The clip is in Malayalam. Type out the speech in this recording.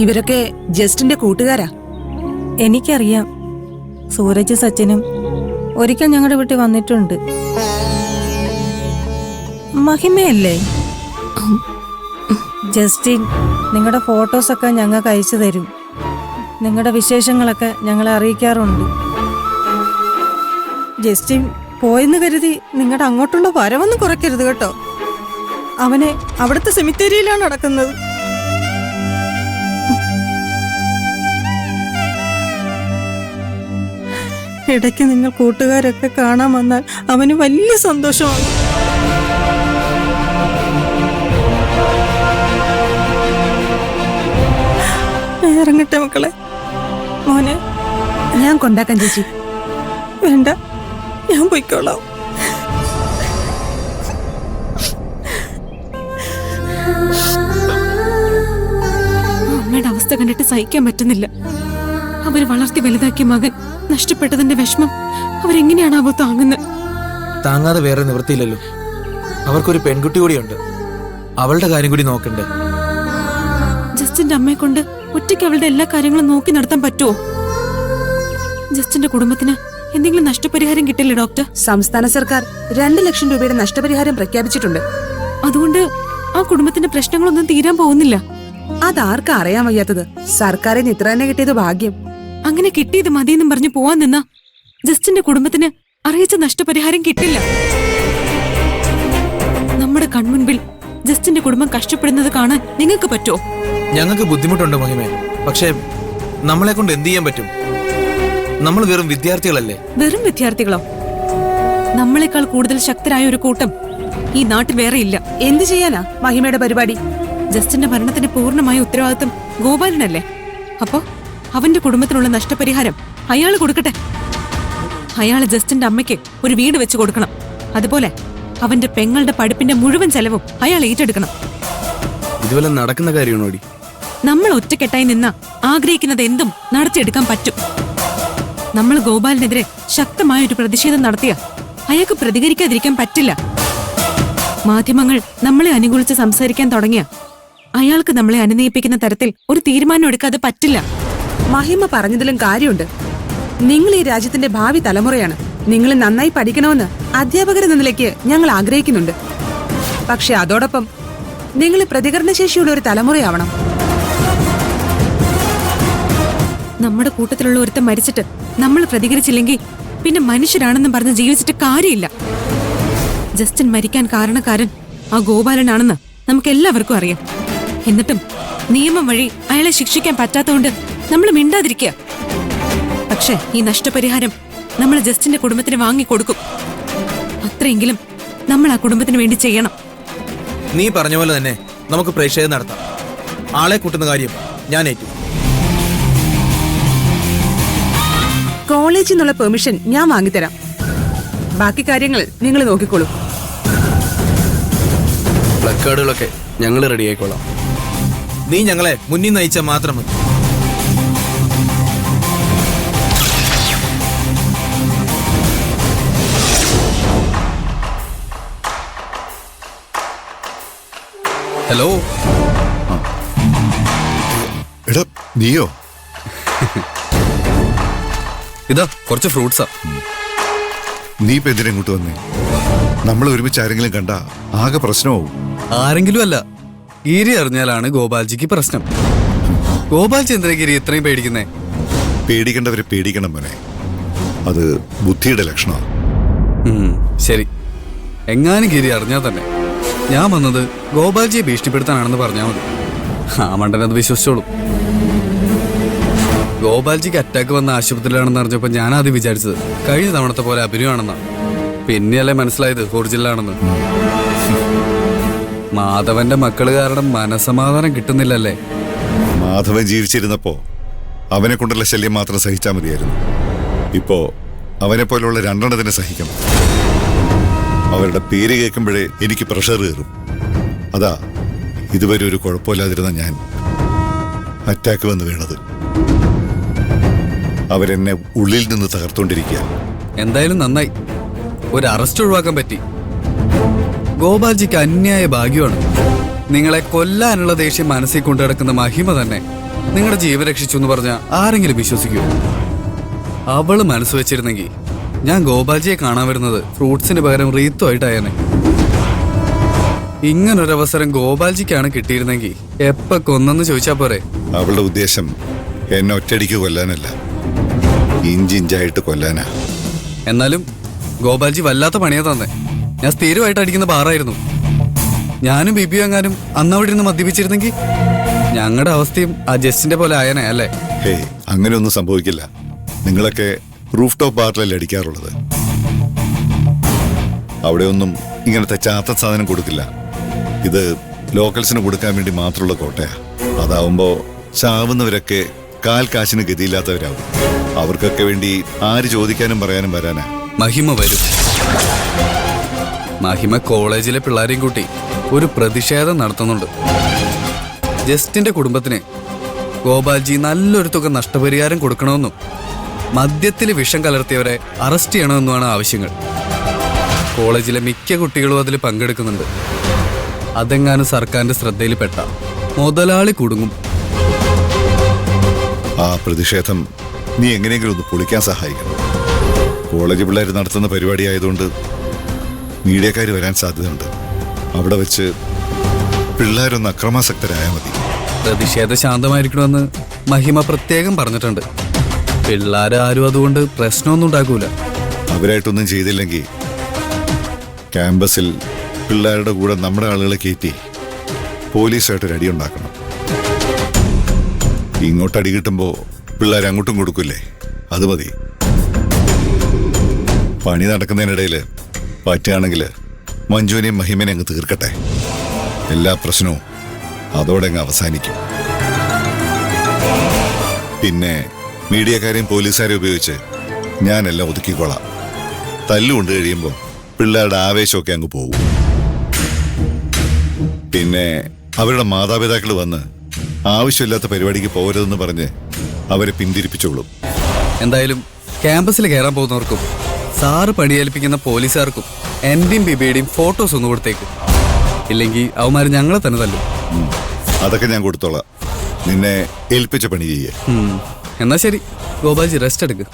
ഇവരൊക്കെ ജസ്റ്റിന്റെ കൂട്ടുകാരാ. എനിക്കറിയാം. സൂരജ് സച്ചിനും ഒരിക്കൽ ഞങ്ങളുടെ വീട്ടിൽ വന്നിട്ടുണ്ട്. മഹിമയല്ലേ? ജസ്റ്റിൻ നിങ്ങളുടെ ഫോട്ടോസൊക്കെ ഞങ്ങൾക്ക് അയച്ചു തരും. നിങ്ങളുടെ വിശേഷങ്ങളൊക്കെ ഞങ്ങളെ അറിയിക്കാറുണ്ട്. ജസ്റ്റിൻ പോയെന്ന് കരുതി നിങ്ങളുടെ അങ്ങോട്ടുള്ള വരവൊന്നും കുറയ്ക്കരുത് കേട്ടോ. അവനെ അവിടുത്തെ സെമിത്തേരിയിലാണ് നടക്കുന്നത്. ഇടയ്ക്ക് നിങ്ങൾ കൂട്ടുകാരൊക്കെ കാണാൻ വന്നാൽ അവന് വലിയ സന്തോഷമാണ്. ഇറങ്ങട്ടെ മക്കളെ. മോനെ ഞാൻ കൊണ്ടാക്കാൻ ചേച്ചി. വേണ്ട, ഞാൻ പോയിക്കോളാം. അമ്മയുടെ അവസ്ഥ കണ്ടിട്ട് സഹിക്കാൻ പറ്റുന്നില്ല. അവര് വളർത്തി വലുതാക്കിയ മകൻ നഷ്ടപ്പെട്ടതിന്റെ വിഷമം അവരെങ്ങനെയാണാവോ താങ്ങുന്നത്? താങ്ങാതെ വേറെ നിവൃത്തിയില്ലല്ലോ. അവർക്കൊരു പെൺകുട്ടി കൂടിയുണ്ട്. അവളുടെ കാര്യം കൂടി നോക്കണ്ടേ? ജസ്റ്റിന്റെ അമ്മയെ കൊണ്ട് ഒറ്റയ്ക്ക് അവളുടെ എല്ലാ കാര്യങ്ങളും നോക്കി നടത്താൻ പറ്റുമോ? ജസ്റ്റിന്റെ കുടുംബത്തിന് എന്തെങ്കിലും നഷ്ടപരിഹാരം കിട്ടില്ലേ ഡോക്ടർ? സംസ്ഥാന സർക്കാർ 2 ലക്ഷം രൂപയുടെ നഷ്ടപരിഹാരം പ്രഖ്യാപിച്ചിട്ടുണ്ട്. അതുകൊണ്ട് ആ കുടുംബത്തിന്റെ പ്രശ്നങ്ങളൊന്നും തീരാൻ പോകുന്നില്ല. അതാർക്കാ അറിയാൻ വയ്യാത്തത്? സർക്കാരിന് ഇത്ര തന്നെ കിട്ടിയത് ഭാഗ്യം. അങ്ങനെ കിട്ടിയത് മതിയെന്നും പറഞ്ഞു പോവാൻ നിന്ന ജസ്റ്റിന്റെ കുടുംബത്തിന് അറിയിച്ച നഷ്ടപരിഹാരം കിട്ടില്ല. നമ്മുടെ കൺമുൻപിൽ ജസ്റ്റിന്റെ കുടുംബം കഷ്ടപ്പെടുന്നത് കാണാൻ നിങ്ങൾക്ക് പറ്റുമോ? ഞങ്ങൾക്ക് ബുദ്ധിമുട്ടുണ്ട് മഹിമേ. പക്ഷേ നമ്മളെ കൊണ്ട് എന്ത് ചെയ്യാൻ പറ്റും? നമ്മൾ വെറും വിദ്യാർത്ഥികളല്ലേ. വെറും വിദ്യാർത്ഥികളോ? നമ്മളെക്കാൾ കൂടുതൽ ശക്തരായ ഒരു കൂട്ടം ഈ നാട്ടിൽ വേറെ ഇല്ല. എന്ത് ചെയ്യാനാ മഹിമയുടെ പരിപാടി? ജസ്റ്റിന്റെ മരണത്തിന് പൂർണ്ണമായ ഉത്തരവാദിത്വം ഗോപാലനല്ലേ? അപ്പോ അവന്റെ കുടുംബത്തിനുള്ള നഷ്ടപരിഹാരം അയാൾ കൊടുക്കട്ടെ. അയാള് ജസ്റ്റിന്റെ അമ്മയ്ക്ക് ഒരു വീട് വെച്ച് കൊടുക്കണം. അതുപോലെ അവന്റെ പെങ്ങളുടെ പഠിപ്പിന്റെ മുഴുവൻ ചെലവും അയാൾ ഏറ്റെടുക്കണം. ഇതുവരെ നടക്കുന്ന കാര്യമാണോടി? നമ്മൾ ഒറ്റക്കെട്ടായി നിന്ന ആഗ്രഹിക്കുന്നത് എന്തും നടത്തിയെടുക്കാൻ പറ്റും. നമ്മൾ ഗോപാലിനെതിരെ ശക്തമായ ഒരു പ്രതിഷേധം നടത്തിയ അയാൾക്ക് പ്രതികരിക്കാതിരിക്കാൻ പറ്റില്ല. മാധ്യമങ്ങൾ നമ്മളെ അനുകൂലിച്ച് സംസാരിക്കാൻ തുടങ്ങിയ അയാൾക്ക് നമ്മളെ അനുനയിപ്പിക്കുന്ന തരത്തിൽ ഒരു തീരുമാനം എടുക്കാതെ പറ്റില്ല. മഹിമ പറഞ്ഞതിലും കാര്യമുണ്ട്. നിങ്ങൾ ഈ രാജ്യത്തിന്റെ ഭാവി തലമുറയാണ്. നിങ്ങൾ നന്നായി പഠിക്കണമെന്ന് അധ്യാപകരെന്ന നിലയ്ക്ക് ഞങ്ങൾ ആഗ്രഹിക്കുന്നുണ്ട്. പക്ഷെ അതോടൊപ്പം നിങ്ങൾ പ്രതികരണശേഷിയുള്ള ഒരു തലമുറയാവണം. നമ്മുടെ കൂട്ടത്തിലുള്ള ഒരുത്തൻ മരിച്ചിട്ട് നമ്മൾ പ്രതികരിച്ചില്ലെങ്കിൽ പിന്നെ മനുഷ്യരാണെന്നും പറഞ്ഞ് ജീവിച്ചിട്ട് കാര്യമില്ല. ജസ്റ്റിൻ മരിക്കാൻ കാരണക്കാരൻ ആ ഗോപാലനാണെന്ന് നമുക്ക് എല്ലാവർക്കും അറിയാം. എന്നിട്ടും നിയമം വഴി അയാളെ ശിക്ഷിക്കാൻ പറ്റാത്തതുകൊണ്ട് നമ്മൾ മിണ്ടാതിരിക്കുക. പക്ഷെ ഈ നഷ്ടപരിഹാരം നമ്മൾ ജസ്റ്റിന്റെ കുടുംബത്തിന് വാങ്ങിക്കൊടുക്കും. അത്രയെങ്കിലും നമ്മൾ ആ കുടുംബത്തിന് വേണ്ടി ചെയ്യണം. നീ പറഞ്ഞ പോലെ തന്നെ നമുക്ക് പ്രതിഷേധം നടത്താം. ആളെ കൂട്ടുന്ന കാര്യം ഞാൻ ഏറ്റു. കോളേജിൽ നിന്നുള്ള പെർമിഷൻ ഞാൻ വാങ്ങിത്തരാം. ബാക്കി കാര്യങ്ങൾ നിങ്ങൾ നോക്കിക്കോളൂ. പ്ലക്കാർഡുകളൊക്കെ ഞങ്ങൾ റെഡി ആയിക്കോളാം. നീ ഞങ്ങളെ മുന്നിൽ നയിച്ചാൽ മാത്രം മതി. ഹലോ. എടാ നീയോ? ഇതാ കുറച്ച് ഫ്രൂട്ട്സാ. നീ ഇപ്പൊ എന്തിനാ ഇങ്ങോട്ട് വന്നേ? നമ്മൾ ഒരുമിച്ച് ആരെങ്കിലും കണ്ട ആകെ പ്രശ്നമാവും. ആരെങ്കിലും അല്ല, ഗിരി അറിഞ്ഞാലാണ് ഗോപാൽജിക്ക് പ്രശ്നം. ഗോപാൽജി എന്തിനാ ഗിരി ഇത്രയും പേടിക്കുന്നേ? പേടിക്കേണ്ടവരെ പേടിക്കണം മോനെ. അത് ബുദ്ധിയുടെ ലക്ഷണമാണ്. ശരി, എങ്ങാനും ഗിരി അറിഞ്ഞാൽ തന്നെ ഞാൻ വന്നത് ഗോപാൽജിയെ ഭീഷണിപ്പെടുത്താനാണെന്ന് പറഞ്ഞാൽ മതി. ആ മണ്ടൻ അത് വിശ്വസിച്ചോളൂ. ഗോപാൽജിക്ക് അറ്റാക്ക് വന്ന ആശുപത്രിയിലാണെന്ന് അറിഞ്ഞപ്പോൾ ഞാൻ ആദ്യം വിചാരിച്ചത് കഴിഞ്ഞ തവണത്തെ പോലെ അഭിനയമാണെന്നാണ്. പിന്നെയല്ലേ മനസ്സിലായത് ഒറിജിനലാണെന്ന്. മാധവന്റെ മക്കള് കാരണം മനസമാധാനം കിട്ടുന്നില്ലല്ലേ? മാധവൻ ജീവിച്ചിരുന്നപ്പോ അവനെ കൊണ്ടുള്ള ശല്യം മാത്രം സഹിച്ചാൽ മതിയായിരുന്നു. ഇപ്പോ അവനെ പോലുള്ള 2 എണ്ണത്തിനെ സഹിക്കണം. അവരുടെ പേര് കേൾക്കുമ്പോഴേ എനിക്ക് പ്രഷർ കയറും. അതാ ഇതുവരെ ഒരു കുഴപ്പമില്ലാതിരുന്ന ഞാൻ അറ്റാക്ക് വന്ന് വീണത്. അവരെന്നെ ഉള്ളിൽ നിന്ന് തകർത്തോണ്ടിരിക്കുക. എന്തായാലും നന്നായി, ഒരു അറസ്റ്റ് ഒഴിവാക്കാൻ പറ്റി. ഗോപാൽജിക്ക് അന്യായ ഭാഗ്യമാണ്. നിങ്ങളെ കൊല്ലാനുള്ള ദേഷ്യം മനസ്സിൽ കൊണ്ടു കിടക്കുന്ന മഹിമ തന്നെ നിങ്ങളുടെ ജീവൻ രക്ഷിച്ചു എന്ന് പറഞ്ഞാൽ ആരെങ്കിലും വിശ്വസിക്കുമോ? അവള് മനസ്സ് വെച്ചിരുന്നെങ്കിൽ ഞാൻ ഗോപാൽജിയെ കാണാൻ വരുന്നത് ഫ്രൂട്ട്സിന് പകരം റീത്തുമായിട്ടായനെ. ഇങ്ങനൊരവസരം ഗോപാൽജിക്കാണ് കിട്ടിയിരുന്നെങ്കിൽ എപ്പ കൊന്നെന്ന് ചോദിച്ചാ പോരെ? അവളുടെ ഉദ്ദേശം എന്നെ ഒറ്റയടിക്ക് കൊല്ലാനല്ല, ഇഞ്ചിഞ്ചായിട്ട് കൊല്ലാനാ. എന്നാലും ഗോപാൽജി വല്ലാത്ത പണിയാ തന്നെ. ഞാൻ സ്ഥിരമായിട്ട് അടിക്കുന്ന ബാറായിരുന്നു. ഞാനും ബിബിയും എങ്ങാനും അന്ന് അവിടെ ഇരുന്ന് മദ്യപിച്ചിരുന്നെങ്കിൽ ഞങ്ങളുടെ അവസ്ഥയും ആ ജസ്റ്റിന്റെ പോലെ ആയനെ അല്ലേ? ഹേയ്, അങ്ങനെയൊന്നും സംഭവിക്കില്ല. നിങ്ങളൊക്കെ റൂഫ് ടോപ്പ് ബാറിലല്ലേ അടിക്കാറുള്ളത്. അവിടെയൊന്നും ഇങ്ങനത്തെ ചാത്ത സാധനം കൊടുക്കില്ല. ഇത് ലോക്കൽസിന് കൊടുക്കാൻ വേണ്ടി മാത്രമുള്ള കോട്ടയാ. അതാവുമ്പോ ചാവുന്നവരൊക്കെ കാൽ കാശിന് ഗതിയില്ലാത്തവരാവും. അവർക്കൊക്കെ വേണ്ടി ആര് ചോദിക്കാനും പറയാനും വരാനാ. മഹിമ വരും. മഹിമ കോളേജിലെ പിള്ളേരെയും കൂട്ടി ഒരു പ്രതിഷേധം നടത്തുന്നുണ്ട്. ജസ്റ്റിന്റെ കുടുംബത്തിന് ഗോപാൽജി നല്ലൊരു തുക നഷ്ടപരിഹാരം കൊടുക്കണമെന്നും മദ്യത്തിൽ വിഷം കലർത്തിയവരെ അറസ്റ്റ് ചെയ്യണമെന്നുമാണ് ആവശ്യങ്ങൾ. കോളേജിലെ മിക്ക കുട്ടികളും അതിൽ പങ്കെടുക്കുന്നുണ്ട്. അതെങ്ങാനും സർക്കാരിന്റെ ശ്രദ്ധയിൽപ്പെട്ട മുതലാളി കുടുങ്ങും. ആ പ്രതിഷേധം നീ എങ്ങനെയെങ്കിലും ഒന്ന് പൊളിക്കാൻ സഹായിക്കണം. കോളേജ് പിള്ളേർ നടത്തുന്ന പരിപാടി ആയതുകൊണ്ട് മീഡിയക്കാർ വരാൻ സാധ്യതയുണ്ട്. അവിടെ വെച്ച് പിള്ളേരൊന്ന് അക്രമാസക്തരായാൽ മതി. പ്രതിഷേധം ശാന്തമായിരിക്കണമെന്ന് മഹിമ പ്രത്യേകം പറഞ്ഞിട്ടുണ്ട്. പിള്ളേരാരും അതുകൊണ്ട് പ്രശ്നമൊന്നും ഉണ്ടാക്കൂല. അവരായിട്ടൊന്നും ചെയ്തില്ലെങ്കിൽ ക്യാമ്പസിൽ പിള്ളേരുടെ കൂടെ നമ്മുടെ ആളുകളെ കയറ്റി പോലീസായിട്ടൊരു അടി ഉണ്ടാക്കണം. ഇങ്ങോട്ട് അടി കിട്ടുമ്പോൾ പിള്ളേർ അങ്ങോട്ടും കൊടുക്കില്ലേ, അത് മതി. പണി നടക്കുന്നതിനിടയിൽ പറ്റുകയാണെങ്കിൽ മഞ്ജുവിനെയും മഹിമനെയും അങ്ങ് തീർക്കട്ടെ. എല്ലാ പ്രശ്നവും അതോടെ അങ്ങ് അവസാനിക്കും. പിന്നെ മീഡിയക്കാരെയും പോലീസുകാരെയും ഉപയോഗിച്ച് ഞാനെല്ലാം ഒതുക്കിക്കോളാം. തല്ലുകൊണ്ട് കഴിയുമ്പോൾ പിള്ളേരുടെ ആവേശമൊക്കെ അങ്ങ് പോകും. പിന്നെ അവരുടെ മാതാപിതാക്കൾ വന്ന് ആവശ്യമില്ലാത്ത പരിപാടിക്ക് പോകരുതെന്ന് പറഞ്ഞ് അവരെ പിന്തിരിപ്പിച്ചോളും. എന്തായാലും ക്യാമ്പസിൽ കയറാൻ പോകുന്നവർക്കും സാറ് പണിയേൽപ്പിക്കുന്ന പോലീസുകാർക്കും എന്റെയും ബിബിയുടെയും ഫോട്ടോസ് ഒന്ന് കൊടുത്തേക്ക്. ഇല്ലെങ്കിൽ അവന്മാർ ഞങ്ങളെ തന്നെ തല്ലും. അതൊക്കെ ഞാൻ കൊടുത്തോളാം. നിന്നെ ഏൽപ്പിച്ച പണി ചെയ്യേ. എന്നാ ശരി, ഗോപാൽജി റെസ്റ്റ് എടുക്ക്.